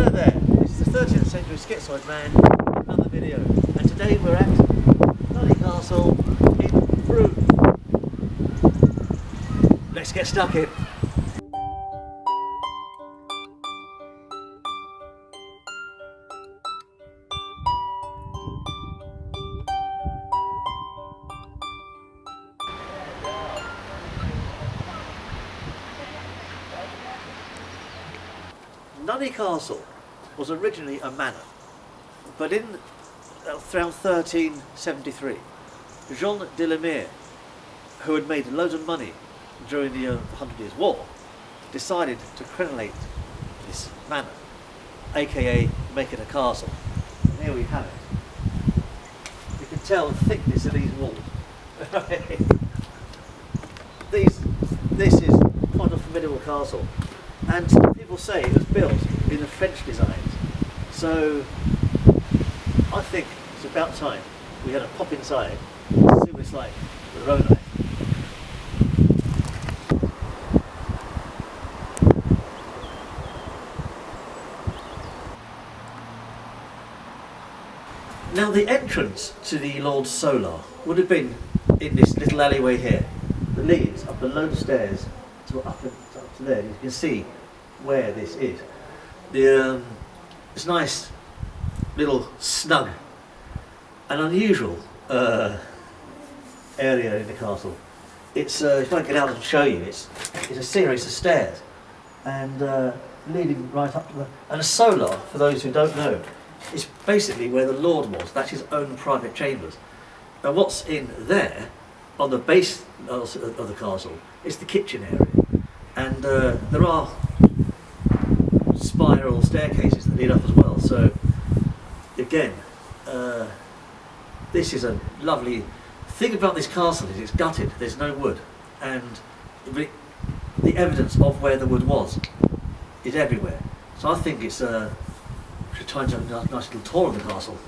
Hello there, this is the 13th century schizoid man in another video, and today we're at Nunney Castle in Broome. Let's get stuck in. Nunney Castle was originally a manor, but in around 1373, Jean de la Mare, who had made loads of money during the 100 Years' War, decided to crenellate this manor, aka make it a castle. And here we have it. You can tell the thickness of these walls. This is quite a formidable castle, and people say it was built in the French designs. So I think it's about time we had a pop inside and see what it's like with our own eyes. Now the entrance to the Lord's Solar would have been in this little alleyway here that leads up a load of stairs to up to there. You can see where this is. It's a nice little snug and unusual area in the castle. It's if I get out and show you, it's a series of stairs and leading right up to and a solar, for those who don't know, is basically where the Lord was. That's his own private chambers. Now what's in there on the base of the castle is the kitchen area, and there are spiral staircases that lead up as well. So again, this is a lovely thing about this castle is it's gutted. There's no wood, and the evidence of where the wood was is everywhere. So I think it's should try and have a nice little tour of the castle.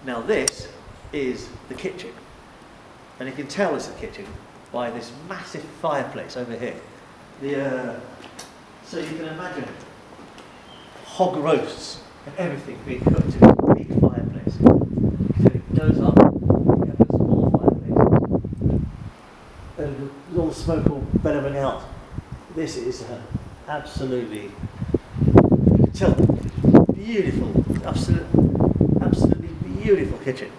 Now this is the kitchen, and you can tell it's the kitchen by this massive fireplace over here. So you can imagine hog roasts and everything being cooked in a big fireplace. So it goes up, you have a small fireplace, and all the smoke all bellowing out. This is absolutely, you can tell, beautiful, absolutely beautiful kitchen.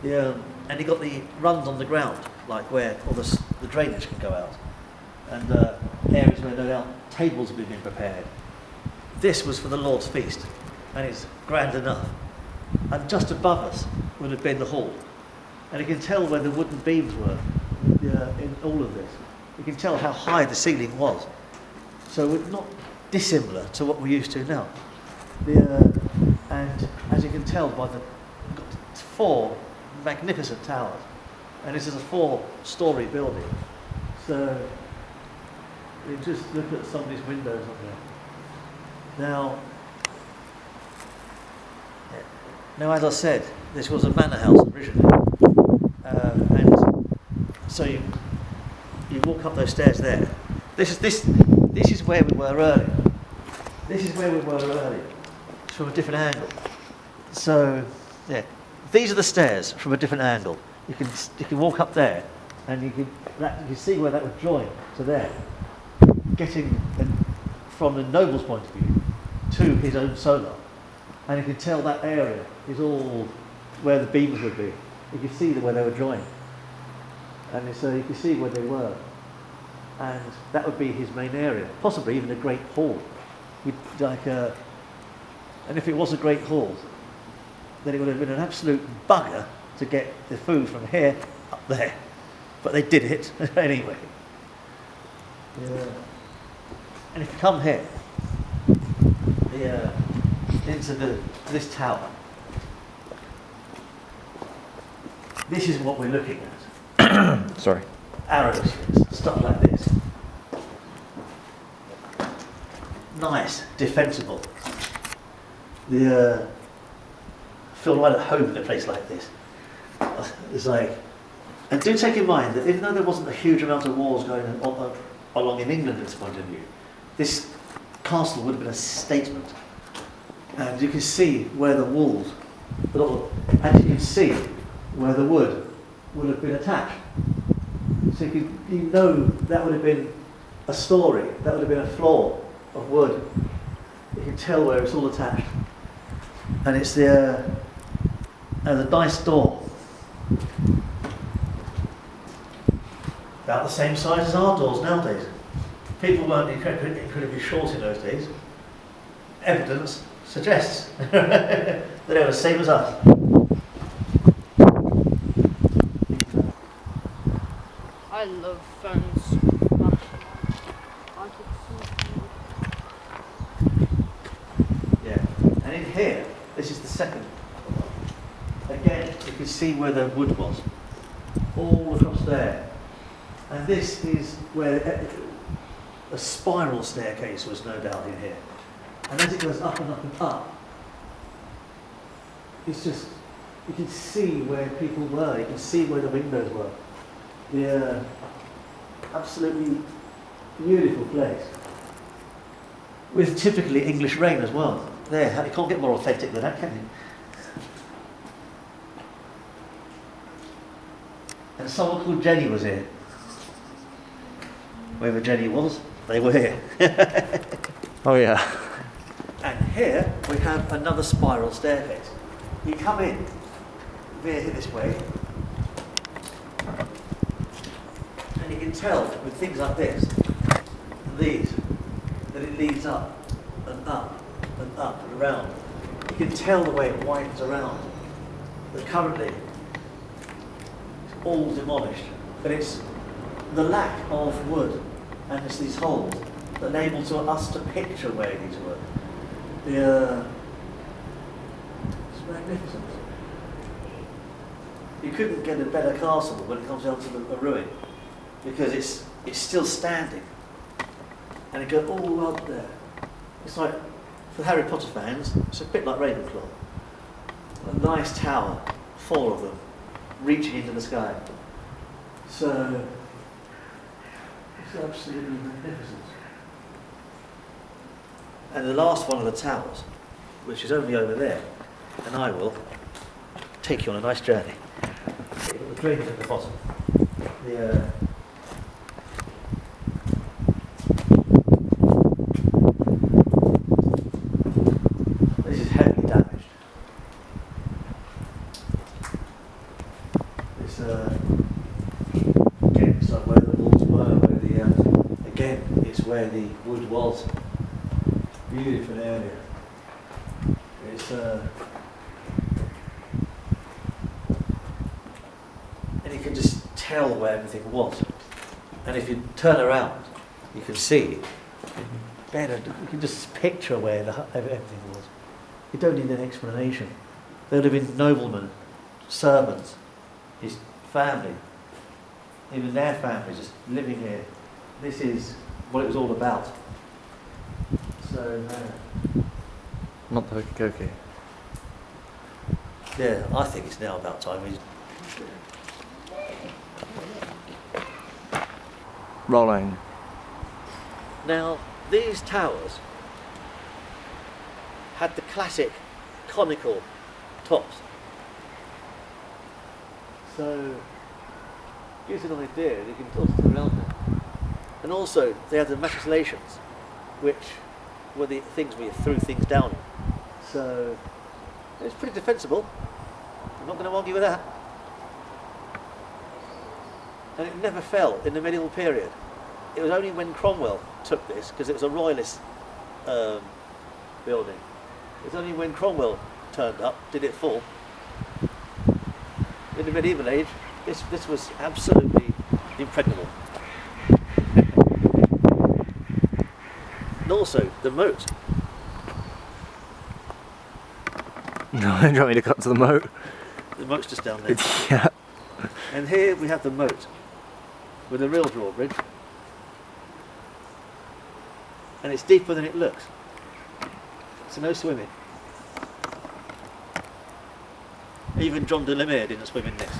And you got the runs on the ground, like where all the drainage can go out, and areas where no doubt tables have been prepared. This was for the Lord's feast, and it's grand enough. And just above us would have been the hall, and you can tell where the wooden beams were in all of this. You can tell how high the ceiling was, so it's not dissimilar to what we're used to now. And as you can tell by the 4 magnificent towers, and this is a 4-storey building. So you just look at some of these windows on there. Now, as I said, this was a manor house originally, and so you walk up those stairs there. This is where we were earlier. This is where we were earlier, from a different angle. So yeah. These are the stairs from a different angle. You can walk up there, and you can see where that would join to there, getting from the noble's point of view to his own solar, and you can tell that area is all where the beams would be. You can see where they were joined, and so you can see where they were, and that would be his main area, possibly even a great hall. And if it was a great hall, then it would have been an absolute bugger to get the food from here up there. But they did it anyway. Yeah. And if you come here, into this tower, this is what we're looking at. Sorry. Arrows, stuff like this. Nice, defensible. Feel right at home in a place like this. It's like, and do take in mind that even though there wasn't a huge amount of wars going on along in England at this point of view, this castle would have been a statement. And you can see where the walls, and you can see where the wood would have been attached. So you know that would have been a story, that would have been a floor of wood. You can tell where it's all attached. And it's the nice door. About the same size as our doors nowadays. People weren't incredibly short in those days. Evidence suggests that they were the same as us. I love phones. Yeah, and in here, this is the second. Again, you can see where the wood was, all across there. And this is where a spiral staircase was no doubt in here. And as it goes up and up and up, it's just, you can see where people were, you can see where the windows were. Yeah, absolutely beautiful place. With typically English rain as well. There, you can't get more authentic than that, can you? And someone called Jenny was here. Wherever Jenny was, they were here. Oh yeah. And here we have another spiral staircase. You come in via this way, and you can tell with things like this, these, that it leads up and up and up and around. You can tell the way it winds around. But currently, it's all demolished. But it's the lack of wood and it's these holes that enable us to picture where these were. It's magnificent. You couldn't get a better castle when it comes down to a ruin, because it's still standing, and it goes all up there. It's like, for Harry Potter fans, it's a bit like Ravenclaw. A nice tower, 4 of them, reaching into the sky. So it's absolutely magnificent. And the last one of the towers, which is only over there, and I will take you on a nice journey. You've got the drains at the bottom. This is heavily damaged. It's again, it's like where the walls were, again, it's where the wood was. Beautiful area. It's and you can just tell where everything was. And if you turn around, you can see better. You can just picture where everything was. You don't need an explanation. There would have been noblemen, servants, his family, even their families just living here. This is what it was all about. So, Not the hokey cokey. yeah, I think it's now about time we. Rolling. Now, these towers had the classic conical tops. So, gives an idea, you can toss it around there. And also, they had the machicolations, which were the things where you threw things down on. So, it's pretty defensible. I'm not going to argue with that. And it never fell in the medieval period. It was only when Cromwell took this, because it was a royalist building. It was only when Cromwell turned up, did it fall. In the medieval age, this was absolutely impregnable. And also the moat. No, do you want me to cut to the moat? The moat's just down there. Yeah. And here we have the moat with a real drawbridge. And it's deeper than it looks. So no swimming. Even John de la Mare didn't swim in this.